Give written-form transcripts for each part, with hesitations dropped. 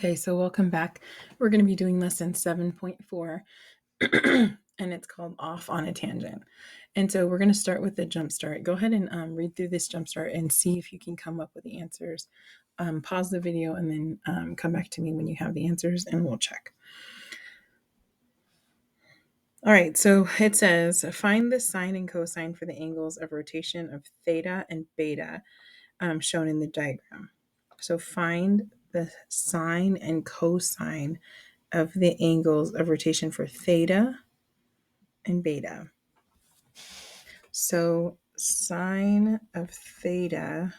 Okay, so welcome back. We're going to be doing lesson 7.4, and it's called Off on a Tangent. And so we're going to start with the jump start. Go ahead and read through this jump start and see if you can come up with the answers. Pause the video and then come back to me when you have the answers and we'll check. All right, so it says, find the sine and cosine for the angles of rotation of theta and beta shown in the diagram. So find the sine and cosine of the angles of rotation for theta and beta. So sine of theta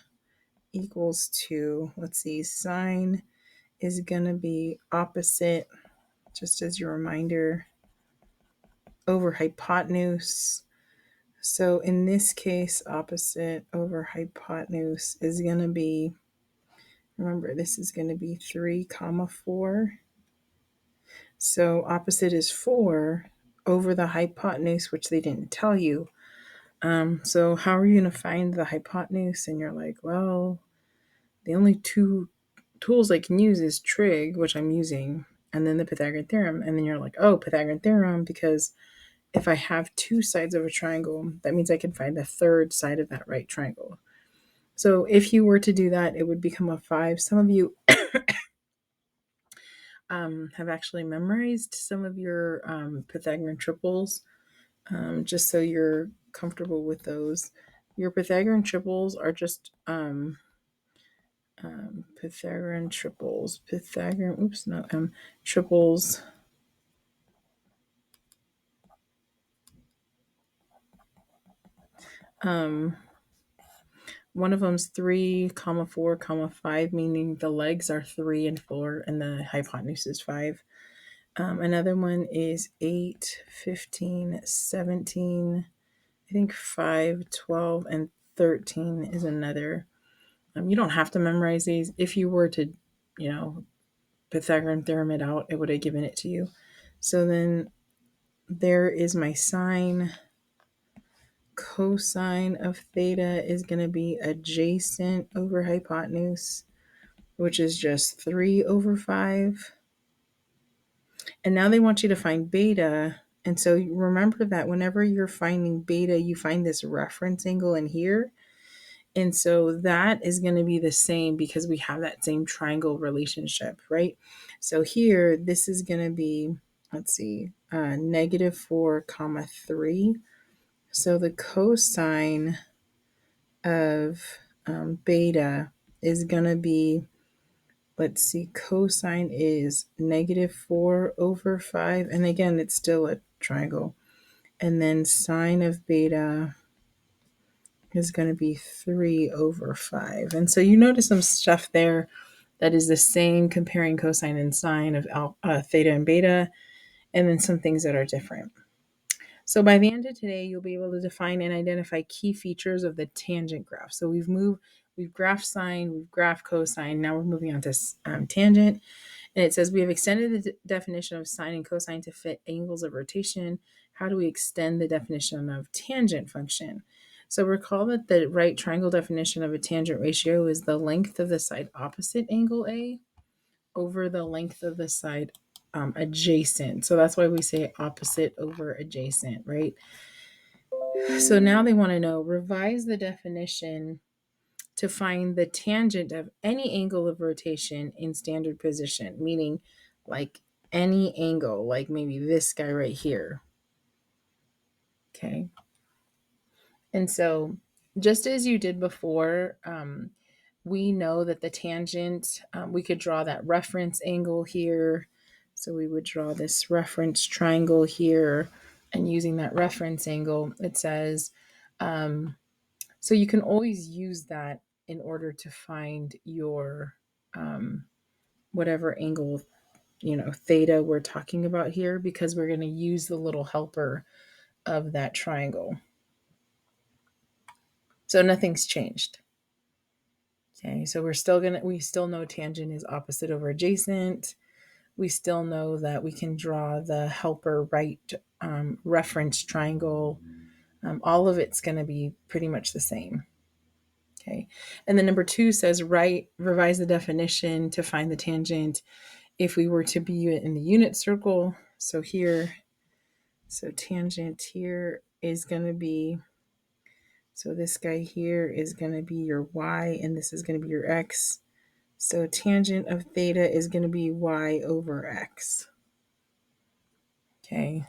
equals to, let's see, sine is going to be opposite, just as your reminder, over hypotenuse. So in this case, opposite over hypotenuse is going to be, remember, this is going to be 3, 4. So opposite is 4 over the hypotenuse, which they didn't tell you. So how are you going to find the hypotenuse? And you're like, well, the only two tools I can use is trig, which I'm using, and then the Pythagorean theorem. And then you're like, oh, Pythagorean theorem, because if I have two sides of a triangle, that means I can find the third side of that right triangle. So if you were to do that, it would become a 5. Some of you have actually memorized some of your Pythagorean triples, just so you're comfortable with those. Your Pythagorean triples are just Pythagorean triples. Triples. One of them's 3, 4, 5, meaning the legs are 3 and 4, and the hypotenuse is 5. Another one is 8, 15, 17, I think 5, 12, and 13 is another. You don't have to memorize these. If you were to, Pythagorean theorem it out, it would have given it to you. So then there is my sine. Cosine of theta is going to be adjacent over hypotenuse, which is just 3 over 5. And now they want you to find beta. And so remember that whenever you're finding beta, you find this reference angle in here. And so that is going to be the same because we have that same triangle relationship, right? So here, this is going to be, let's see, -4, 3. So the cosine of beta is going to be, let's see, cosine is -4 over 5. And again, it's still a triangle. And then sine of beta is going to be 3 over 5. And so you notice some stuff there that is the same comparing cosine and sine of theta and beta, and then some things that are different. So by the end of today, you'll be able to define and identify key features of the tangent graph. So we've graphed sine, we've graphed cosine. Now we're moving on to tangent. And it says we have extended the definition of sine and cosine to fit angles of rotation. How do we extend the definition of tangent function? So recall that the right triangle definition of a tangent ratio is the length of the side opposite angle A over the length of the side adjacent. So that's why we say opposite over adjacent, right? So now they want to know, revise the definition to find the tangent of any angle of rotation in standard position, meaning like any angle, like maybe this guy right here. Okay. And so just as you did before, we know that the tangent, we could draw that reference angle here. So we would draw this reference triangle here, and using that reference angle, it says, so you can always use that in order to find your whatever angle, theta we're talking about here, because we're going to use the little helper of that triangle. So nothing's changed. Okay, so we still know tangent is opposite over adjacent. We still know that we can draw the helper right reference triangle. All of it's going to be pretty much the same. Okay. And then number 2 says revise the definition to find the tangent if we were to be in the unit circle. So here, so tangent here is going to be, so this guy here is going to be your y, and this is going to be your x. So tangent of theta is going to be y over x. Okay.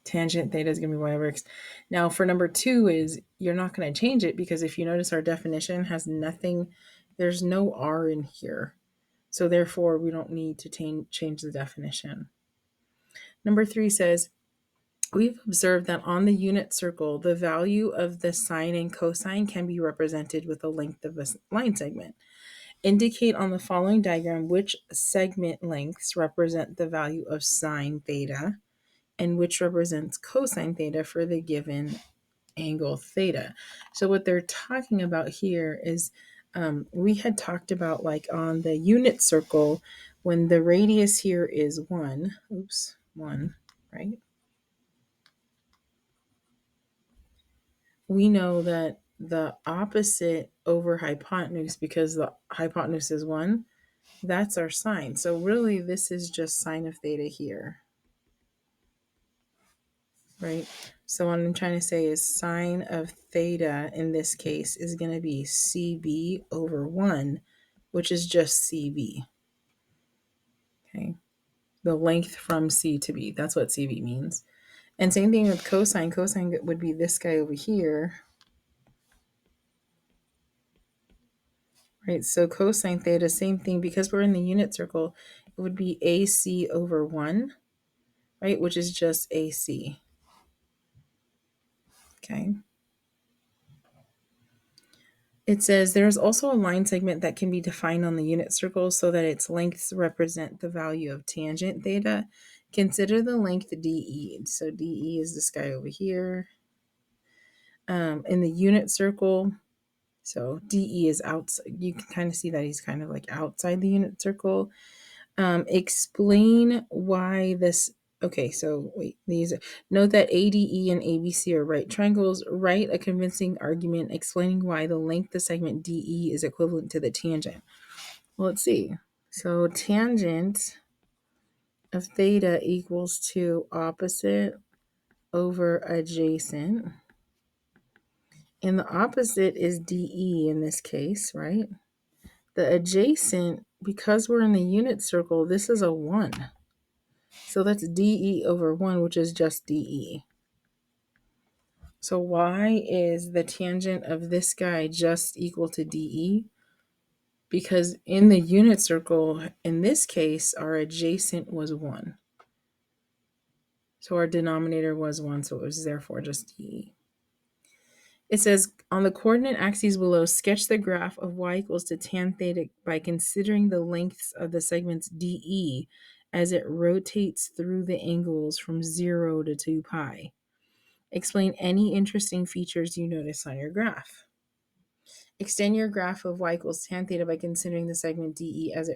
Tangent theta is going to be y over x. Now for number 2 is you're not going to change it because if you notice our definition has nothing, there's no r in here. So therefore we don't need to change the definition. Number 3 says, we've observed that on the unit circle, the value of the sine and cosine can be represented with the length of a line segment. Indicate on the following diagram which segment lengths represent the value of sine theta and which represents cosine theta for the given angle theta. So what they're talking about here is we had talked about like on the unit circle when the radius here is 1, right? We know that the opposite over hypotenuse, because the hypotenuse is 1, that's our sine. So really this is just sine of theta here, right? So what I'm trying to say is sine of theta in this case is going to be CB over 1, which is just CB. Okay. The length from C to B. That's what CB means. And same thing with cosine. Cosine would be this guy over here. Right, so cosine theta, same thing, because we're in the unit circle, it would be AC over 1, right, which is just AC. Okay. It says there's also a line segment that can be defined on the unit circle so that its lengths represent the value of tangent theta. Consider the length DE. So DE is this guy over here. In the unit circle, so DE is outside. You can kind of see that he's kind of like outside the unit circle. Explain why this. Okay, so wait, note that ADE and ABC are right triangles. Write a convincing argument explaining why the length of segment DE is equivalent to the tangent. Well, let's see. So tangent of theta equals to opposite over adjacent. And the opposite is DE in this case, right? The adjacent, because we're in the unit circle, this is a 1. So that's DE over 1, which is just DE. So why is the tangent of this guy just equal to DE? Because in the unit circle, in this case, our adjacent was 1. So our denominator was 1, so it was therefore just DE. It says, on the coordinate axes below, sketch the graph of y equals to tan theta by considering the lengths of the segments DE as it rotates through the angles from 0 to 2 pi. Explain any interesting features you notice on your graph. Extend your graph of y equals tan theta by considering the segment DE as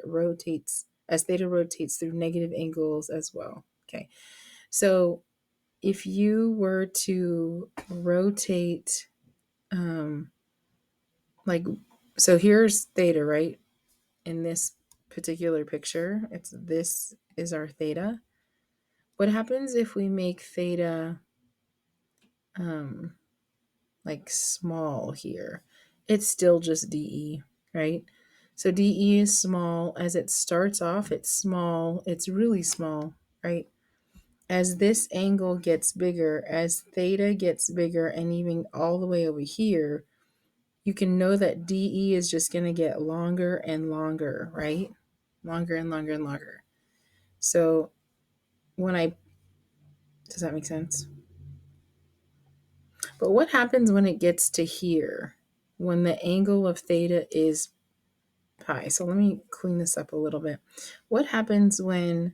theta rotates through negative angles as well. Okay, so if you were to rotate, so here's theta, right? In this particular picture, this is our theta. What happens if we make theta like small here? It's still just DE, right? So DE is small. As it starts off, it's small. It's really small, right? As this angle gets bigger, as theta gets bigger, and even all the way over here, you can know that DE is just going to get longer and longer, right? Longer and longer and longer. So does that make sense? But what happens when it gets to here? When the angle of theta is pi. So let me clean this up a little bit. What happens when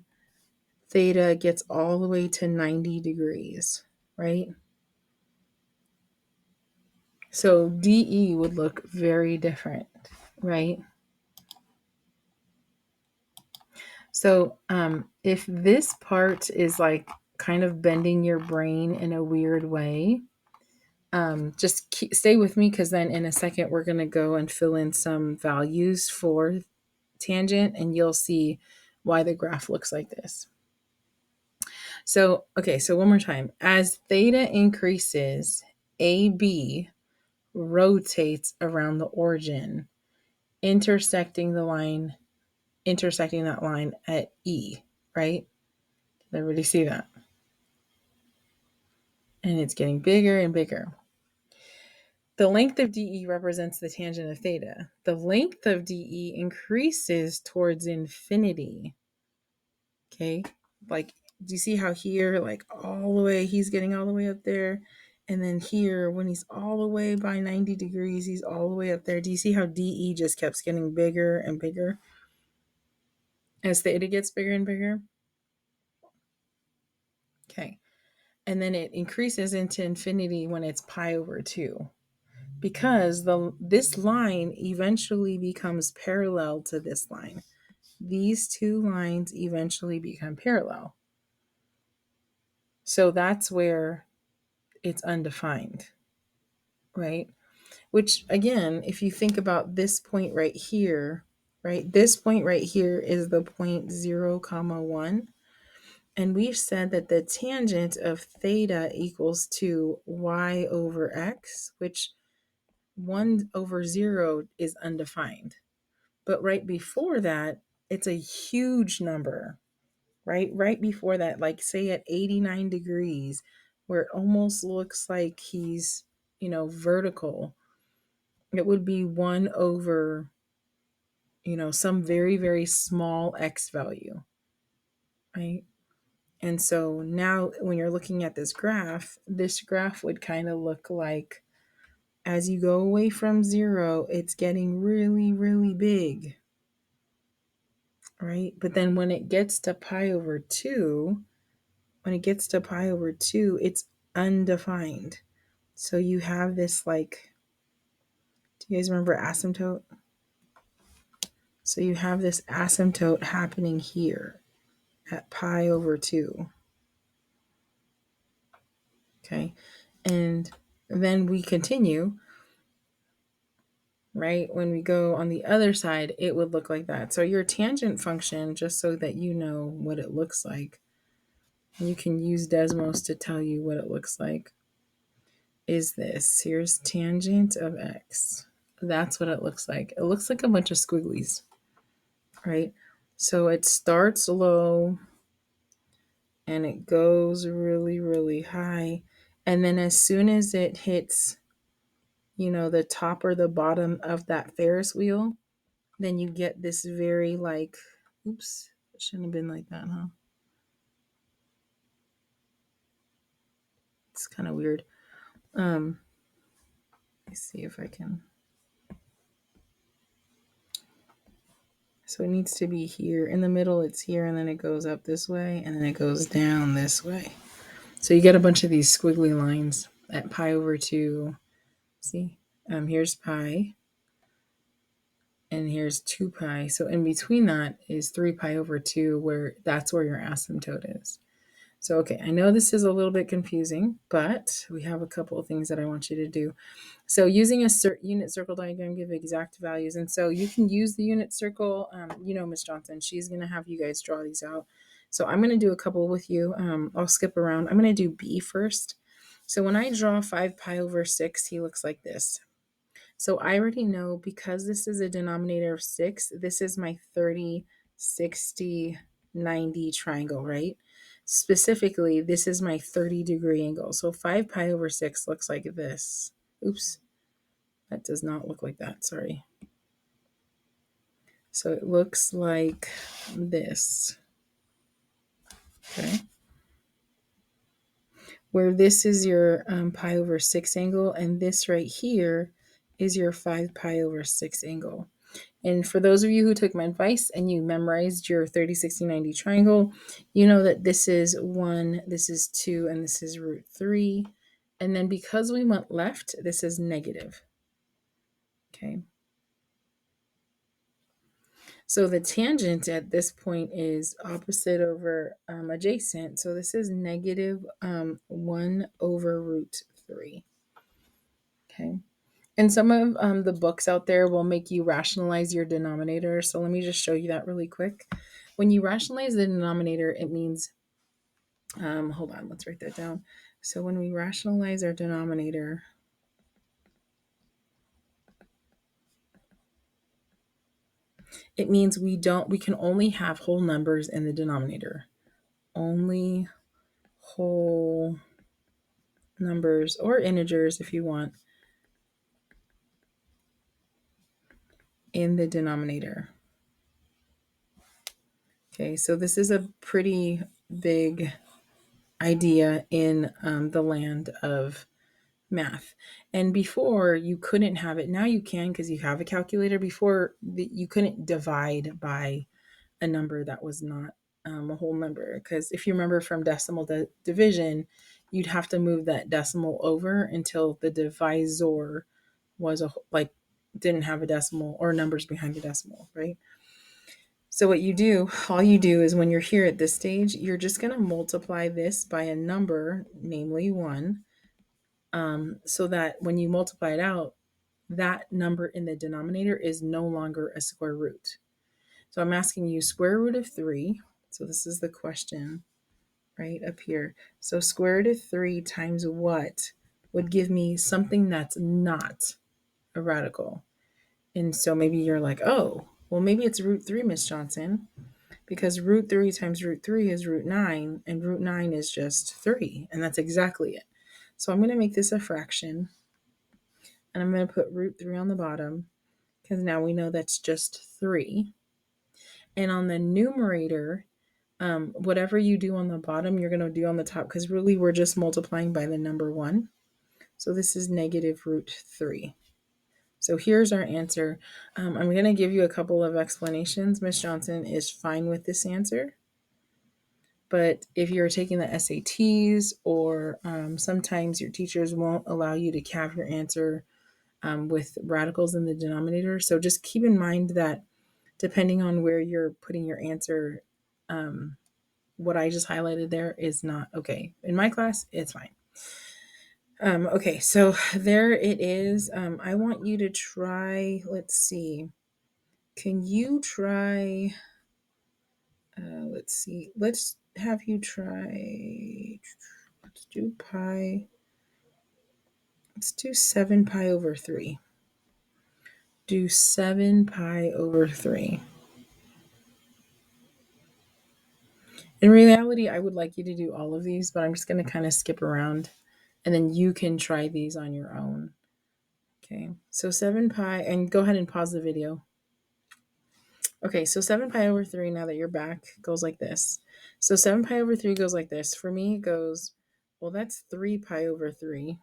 theta gets all the way to 90 degrees, right? So DE would look very different, right? So if this part is like kind of bending your brain in a weird way, Stay with me, because then in a second we're going to go and fill in some values for tangent, and you'll see why the graph looks like this. So, okay, so one more time. As theta increases, AB rotates around the origin, intersecting that line at E, right? Did everybody see that? And it's getting bigger and bigger. The length of DE represents the tangent of theta. The length of DE increases towards infinity. Okay? Like, do you see how here, like all the way, he's getting all the way up there? And then here, when he's all the way by 90 degrees, he's all the way up there. Do you see how DE just keeps getting bigger and bigger as theta gets bigger and bigger? Okay. And then it increases into infinity when it's pi over 2. Because this line eventually becomes parallel to this line. These two lines eventually become parallel. So that's where it's undefined, right? Which, again, if you think about this point right here, right? This point right here is the point 0, 1. And we've said that the tangent of theta equals to y over x, which 1 over 0 is undefined. But right before that, it's a huge number, right? Right before that, like say at 89 degrees, where it almost looks like he's, vertical, it would be 1 over, some very, very small x value, right? And so now when you're looking at this graph would kind of look like, as you go away from 0, it's getting really, really big, right? But then when it gets to pi over 2, it's undefined. So you have this, like, do you guys remember asymptote? So you have this asymptote happening here at pi over 2. Okay. And then we continue, right? When we go on the other side, it would look like that. So your tangent function, just so that you know what it looks like, you can use Desmos to tell you what it looks like, is this. Here's tangent of x. That's what it looks like. It looks like a bunch of squigglies, right? So it starts low and it goes really, really high. And then as soon as it hits, the top or the bottom of that Ferris wheel, then you get this very, like, oops, it shouldn't have been like that, huh? It's kind of weird. Let me see if I can. So it needs to be here. In the middle, it's here, and then it goes up this way, and then it goes down this way. So you get a bunch of these squiggly lines at pi over 2. See? Here's pi, and here's 2 pi. So in between that is 3 pi over 2, where that's where your asymptote is. So, okay, I know this is a little bit confusing, but we have a couple of things that I want you to do. So using a unit circle diagram, give exact values. And so you can use the unit circle. Miss Johnson, she's going to have you guys draw these out. So I'm going to do a couple with you. I'll skip around. I'm going to do B first. So when I draw 5 pi over 6, he looks like this. So I already know, because this is a denominator of 6, this is my 30, 60, 90 triangle, right? Specifically, this is my 30-degree angle. So 5 pi over 6 looks like this. Oops, that does not look like that, sorry. So it looks like this, okay? Where this is your pi over 6 angle, and this right here is your 5 pi over 6 angle. And for those of you who took my advice and you memorized your 30, 60, 90 triangle, you know that this is 1, this is 2, and this is root 3. And then because we went left, this is negative. Okay. So the tangent at this point is opposite over adjacent. So this is negative 1 over root 3. Okay. And some of the books out there will make you rationalize your denominator. So let me just show you that really quick. When you rationalize the denominator, it means, hold on, let's write that down. So when we rationalize our denominator, it means we can only have whole numbers in the denominator. Only whole numbers or integers if you want in the denominator. Okay, so this is a pretty big idea in the land of math. And before you couldn't have it. Now you can because you have a calculator. Before you couldn't divide by a number that was not a whole number. Because if you remember from decimal division, you'd have to move that decimal over until the divisor was didn't have a decimal or numbers behind the decimal, right? So what you do, all you do is when you're here at this stage, you're just going to multiply this by a number, namely 1, so that when you multiply it out, that number in the denominator is no longer a square root. So I'm asking you square root of 3. So this is the question right up here. So square root of 3 times what would give me something that's not a radical. And so maybe you're like, oh, well, maybe it's root 3, Miss Johnson, because root 3 times root 3 is root 9, and root 9 is just 3, and that's exactly it. So I'm going to make this a fraction, and I'm going to put root 3 on the bottom, because now we know that's just 3. And on the numerator, whatever you do on the bottom, you're going to do on the top, because really we're just multiplying by the number 1. So this is negative root 3. So here's our answer. I'm going to give you a couple of explanations. Miss Johnson is fine with this answer. But if you're taking the SATs or sometimes your teachers won't allow you to have your answer with radicals in the denominator. So just keep in mind that depending on where you're putting your answer, what I just highlighted there is not okay. In my class, it's fine. Okay, so there it is. I want you to try, let's see. Can you try, let's see, let's have you try, let's do pi, let's do 7 pi over 3. Do 7 pi over 3. In reality, I would like you to do all of these, but I'm just going to kind of skip around, and then you can try these on your own. Okay, so 7 pi, and go ahead and pause the video. Okay, so 7 pi over 3, now that you're back, goes like this. So 7 pi over 3 goes like this. For me, it goes, well, that's 3 pi over 3.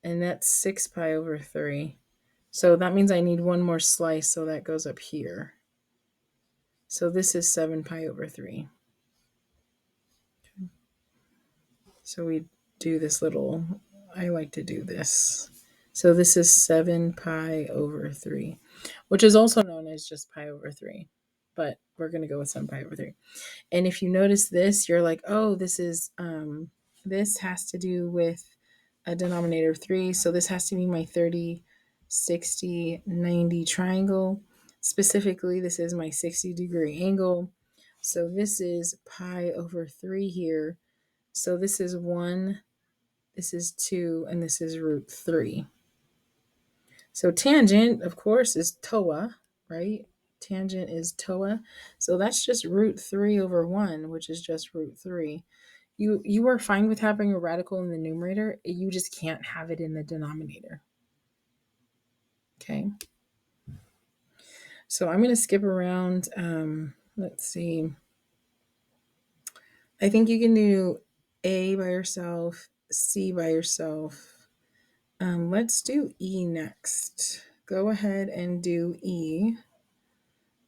And that's 6 pi over 3. So that means I need one more slice, so that goes up here. So this is 7 pi over 3. So we do this little, I like to do this. So this is 7 pi over 3, which is also known as just pi over 3. But we're going to go with 7 pi over 3. And if you notice this, you're like, oh, this has to do with a denominator of 3. So this has to be my 30, 60, 90 triangle. Specifically, this is my 60-degree angle. So this is pi over 3 here. So this is 1, this is 2, and this is root 3. So tangent, of course, is TOA, right? Tangent is TOA. So that's just root 3 over 1, which is just root 3. You are fine with having a radical in the numerator. You just can't have it in the denominator. Okay. So I'm going to skip around. Let's see. I think you can do A by yourself, C by yourself. Let's do E next. Go ahead and do E.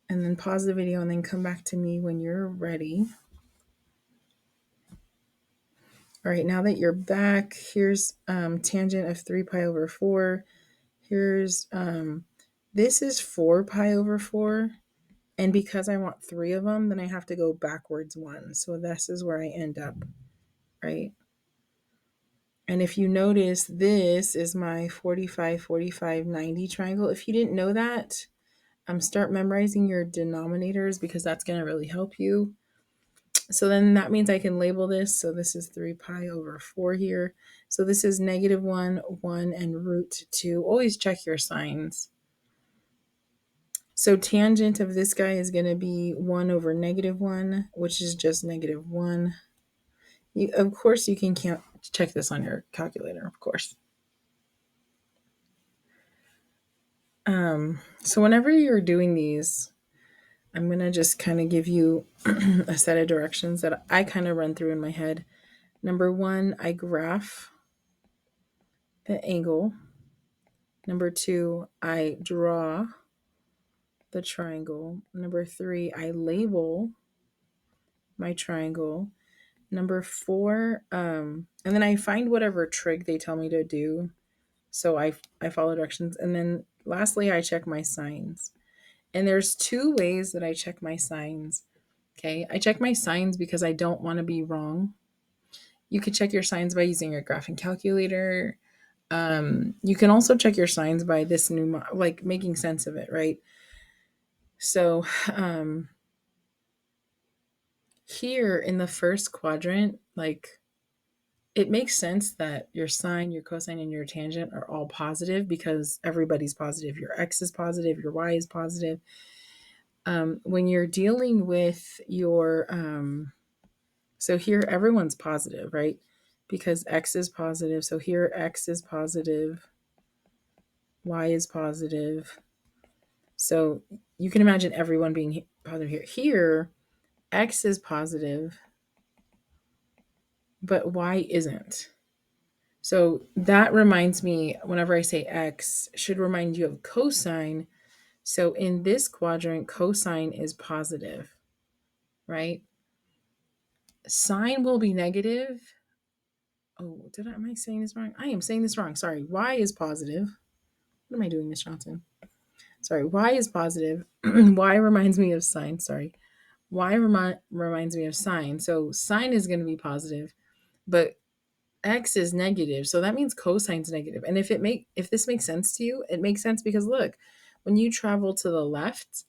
And then pause the video and then come back to me when you're ready. All right, now that you're back, here's tangent of 3 pi over 4. Here's, this is 4 pi over 4. And because I want 3 of them, then I have to go backwards 1. So this is where I end up, right? And if you notice, this is my 45, 45, 90 triangle. If you didn't know that, start memorizing your denominators because that's going to really help you. So then that means I can label this. So this is 3 pi over 4 here. So this is -1, 1, and root 2. Always check your signs. So tangent of this guy is going to be 1 over -1, which is just -1. Of course, you can check this on your calculator, of course. So whenever you're doing these, I'm going to just kind of give you a set of directions that I kind of run through in my head. Number 1, I graph the angle. Number 2, I draw the triangle. Number 3, I label my triangle. Number 4, and then I find whatever trig they tell me to do. So I follow directions. And then lastly, I check my signs. And there's 2 ways that I check my signs. Okay. I check my signs because I don't want to be wrong. You could check your signs by using your graphing calculator. You can also check your signs by this new, like making sense of it, right? So here in the first quadrant, like it makes sense that your sine, your cosine, and your tangent are all positive because everybody's positive. Your x is positive, your y is positive. When you're dealing with your, so here everyone's positive, right? Because x is positive. So here x is positive, y is positive. So you can imagine everyone being positive here. Here, x is positive, but y isn't. So that reminds me, whenever I say x, should remind you of cosine. So in this quadrant, cosine is positive, right? Sine will be negative. Oh, am I saying this wrong? I am saying this wrong. Sorry. Y is positive. What am I doing, Miss Johnson? Sorry. Y is positive. Y reminds me of sine. Sorry. Y reminds me of sine. So sine is going to be positive, but x is negative. So that means cosine's negative. And if this makes sense to you, it makes sense because look, when you travel to the left,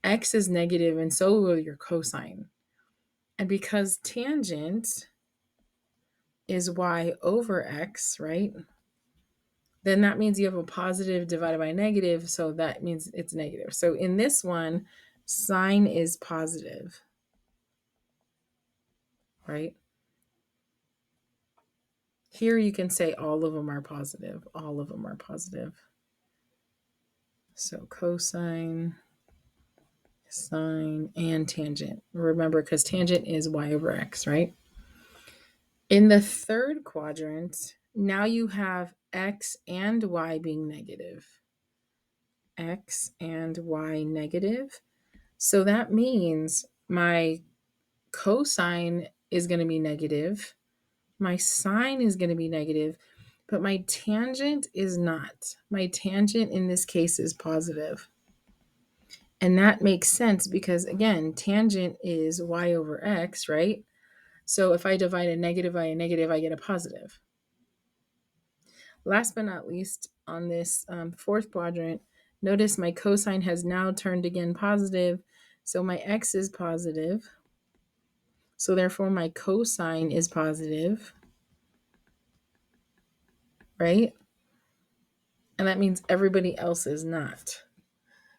x is negative and so will your cosine. And because tangent is y over x, right? Then that means you have a positive divided by negative, so that means it's negative. So in this one, sine is positive, right? Here you can say all of them are positive. All of them are positive. So cosine, sine, and tangent. Remember, because tangent is y over x, right? In the third quadrant, now you have x and y being negative. X and y negative. So that means my cosine is going to be negative. My sine is going to be negative, but my tangent is not. My tangent in this case is positive. And that makes sense because, again, tangent is y over x, right? So if I divide a negative by a negative, I get a positive. Last but not least, on this fourth quadrant, notice my cosine has now turned again positive. So my x is positive. So therefore my cosine is positive, right? And that means everybody else is not.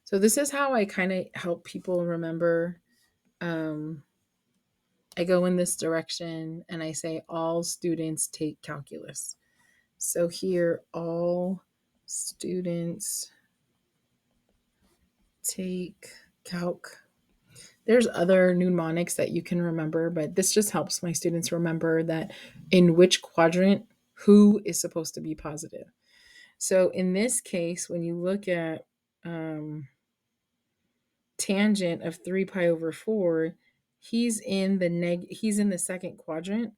So this is how I kind of help people remember. I go in this direction and I say all students take calculus. So here, all students take calc. There's other mnemonics that you can remember, but this just helps my students remember that in which quadrant, who is supposed to be positive. So in this case, when you look at tangent of 3 pi over 4, he's in the second quadrant,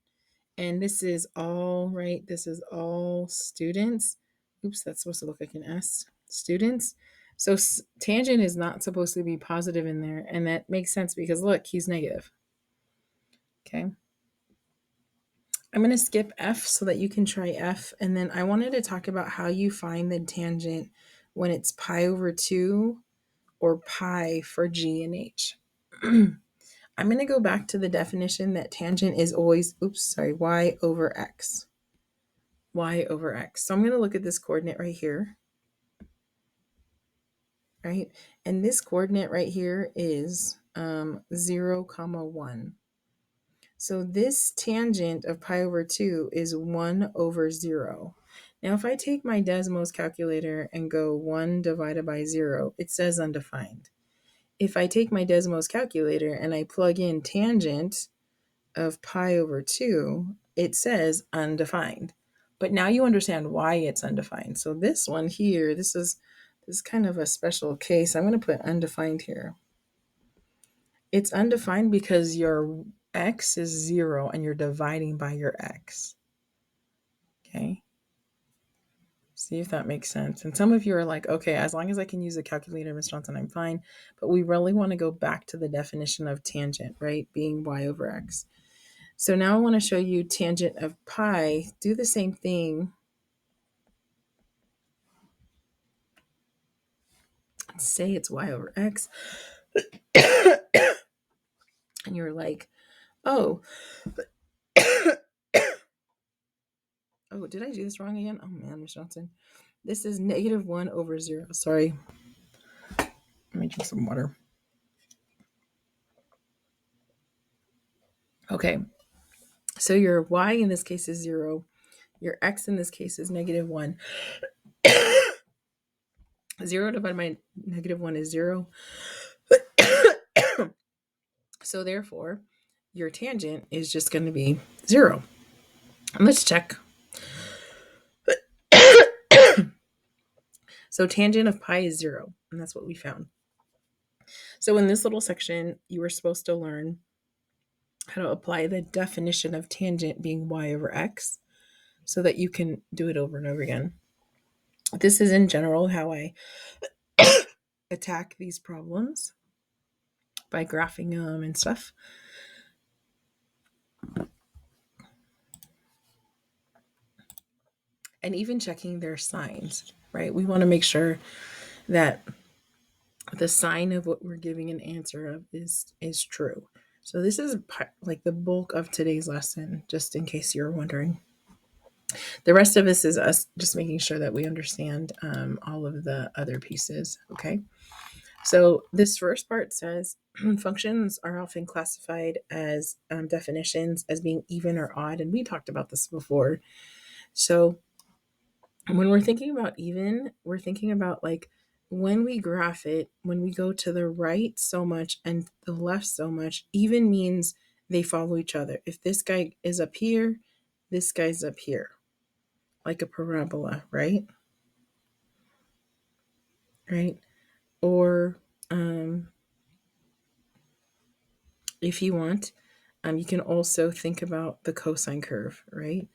and this is all, right? This is all students. Oops, that's supposed to look like an S. Students. So tangent is not supposed to be positive in there, and that makes sense because look, he's negative. Okay. I'm going to skip F so that you can try F. And then I wanted to talk about how you find the tangent when it's pi over 2 or pi for G and H. I'm going to go back to the definition that tangent is always, y over x. Y over x. So I'm going to look at this coordinate right here. Right? And this coordinate right here is 0, comma 1. So this tangent of pi over 2 is 1 over 0. Now, if I take my Desmos calculator and go 1 divided by 0, it says undefined. If I take my Desmos calculator and I plug in tangent of pi over 2, it says undefined. But now you understand why it's undefined. So this one here, this is kind of a special case. I'm going to put undefined here. It's undefined because your x is 0 and you're dividing by your x. Okay? See if that makes sense. And some of you are like, okay, as long as I can use a calculator, Ms. Johnson, I'm fine. But we really want to go back to the definition of tangent, right? Being y over x. So now I want to show you tangent of pi. Do the same thing. Say it's y over x. And you're like, oh, oh, did I do this wrong again? Oh man, Ms. Johnson. This is negative 1 over 0. Sorry. Let me drink some water. Okay. So your y in this case is 0. Your x in this case is negative 1. 0 divided by negative 1 is 0. So therefore, your tangent is just going to be 0. And let's check. So tangent of pi is 0, and that's what we found. So in this little section, you were supposed to learn how to apply the definition of tangent being y over x so that you can do it over and over again. This is in general how I attack these problems by graphing them and stuff. And even checking their signs, right? We want to make sure that the sign of what we're giving an answer of is true. So this is like the bulk of today's lesson, just in case you're wondering. The rest of this is us just making sure that we understand all of the other pieces, okay? So this first part says functions are often classified as definitions as being even or odd, and we talked about this before. So when we're thinking about even, we're thinking about like when we graph it, when we go to the right so much and the left so much, even means they follow each other. If this guy is up here, this guy's up here, like a parabola, right? Right? Or if you want, you can also think about the cosine curve, right?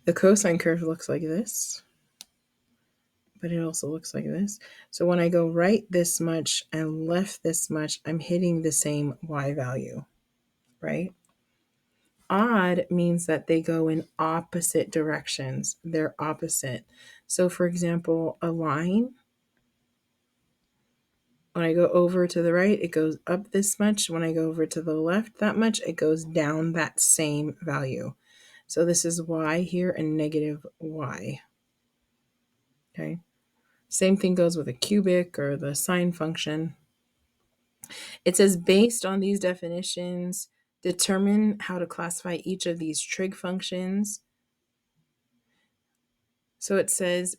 The cosine curve looks like this, but it also looks like this. So when I go right this much and left this much, I'm hitting the same y value, right? Odd means that they go in opposite directions. They're opposite. So for example, a line, when I go over to the right, it goes up this much. When I go over to the left that much, it goes down that same value. So this is y here and negative y. Okay. Same thing goes with a cubic or the sine function. It says based on these definitions, determine how to classify each of these trig functions. So it says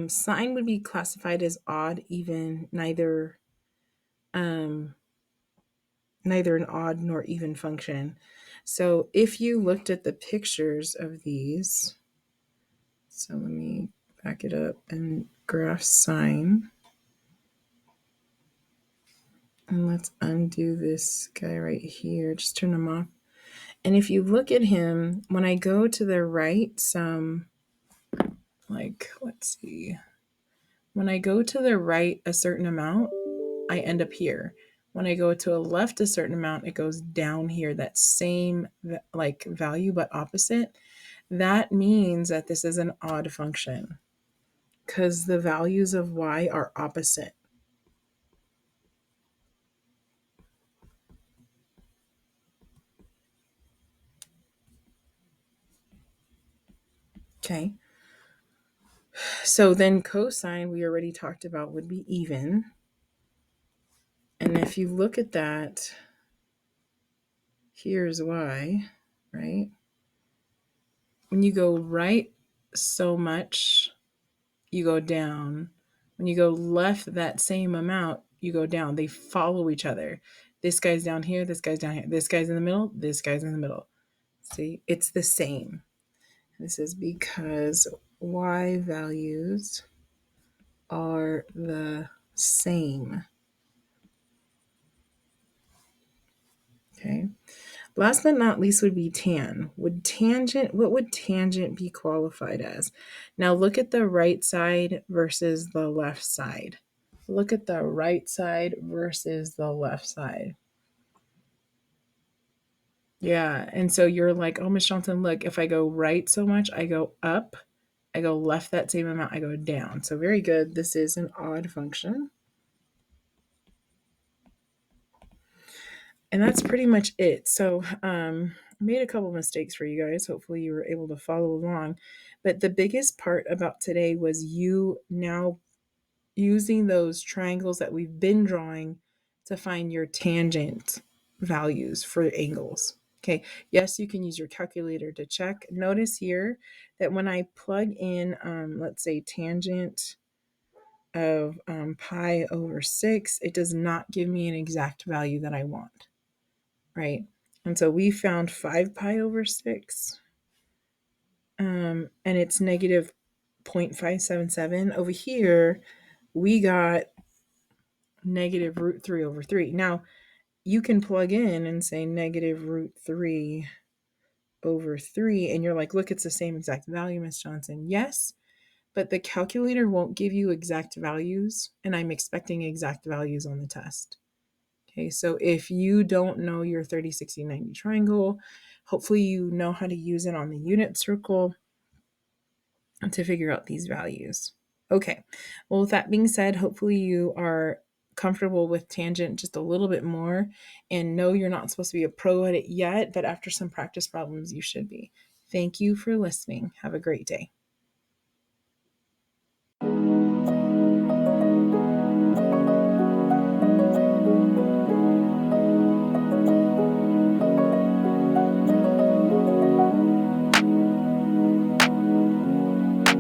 sine would be classified as odd, even, neither an odd nor even function. So if you looked at the pictures of these, so let me back it up and graph sine. And let's undo this guy right here. Just turn him off. And if you look at him, when I go to the right some, like, let's see. When I go to the right a certain amount, I end up here. When I go to a left a certain amount, it goes down here, that same like value, but opposite. That means that this is an odd function because the values of y are opposite. Okay. So then cosine, we already talked about, would be even. And if you look at that, here's why, right? When you go right so much, you go down. When you go left that same amount, you go down. They follow each other. This guy's down here, this guy's down here, this guy's in the middle, this guy's in the middle. See, it's the same. This is because y values are the same. Okay. Last but not least would be tan. What would tangent be qualified as? Now look at the right side versus the left side. Look at the right side versus the left side. Yeah. And so you're like, oh, Miss Johnson, look, if I go right so much, I go up. I go left that same amount, I go down. So very good. This is an odd function. And that's pretty much it. So made a couple mistakes for you guys. Hopefully you were able to follow along. But the biggest part about today was you now using those triangles that we've been drawing to find your tangent values for angles. Okay, yes, you can use your calculator to check. Notice here that when I plug in, let's say tangent of pi over 6, it does not give me an exact value that I want, right? And so we found 5 pi over 6, and it's negative 0.577. Over here, we got negative root 3 over 3. Now, you can plug in and say negative root 3 over 3, and you're like, look, it's the same exact value, Miss Johnson. Yes, but the calculator won't give you exact values, and I'm expecting exact values on the test. Okay, so if you don't know your 30, 60, 90 triangle, hopefully you know how to use it on the unit circle to figure out these values. Okay, well, with that being said, hopefully you are comfortable with tangent just a little bit more and know you're not supposed to be a pro at it yet, but after some practice problems, you should be. Thank you for listening. Have a great day.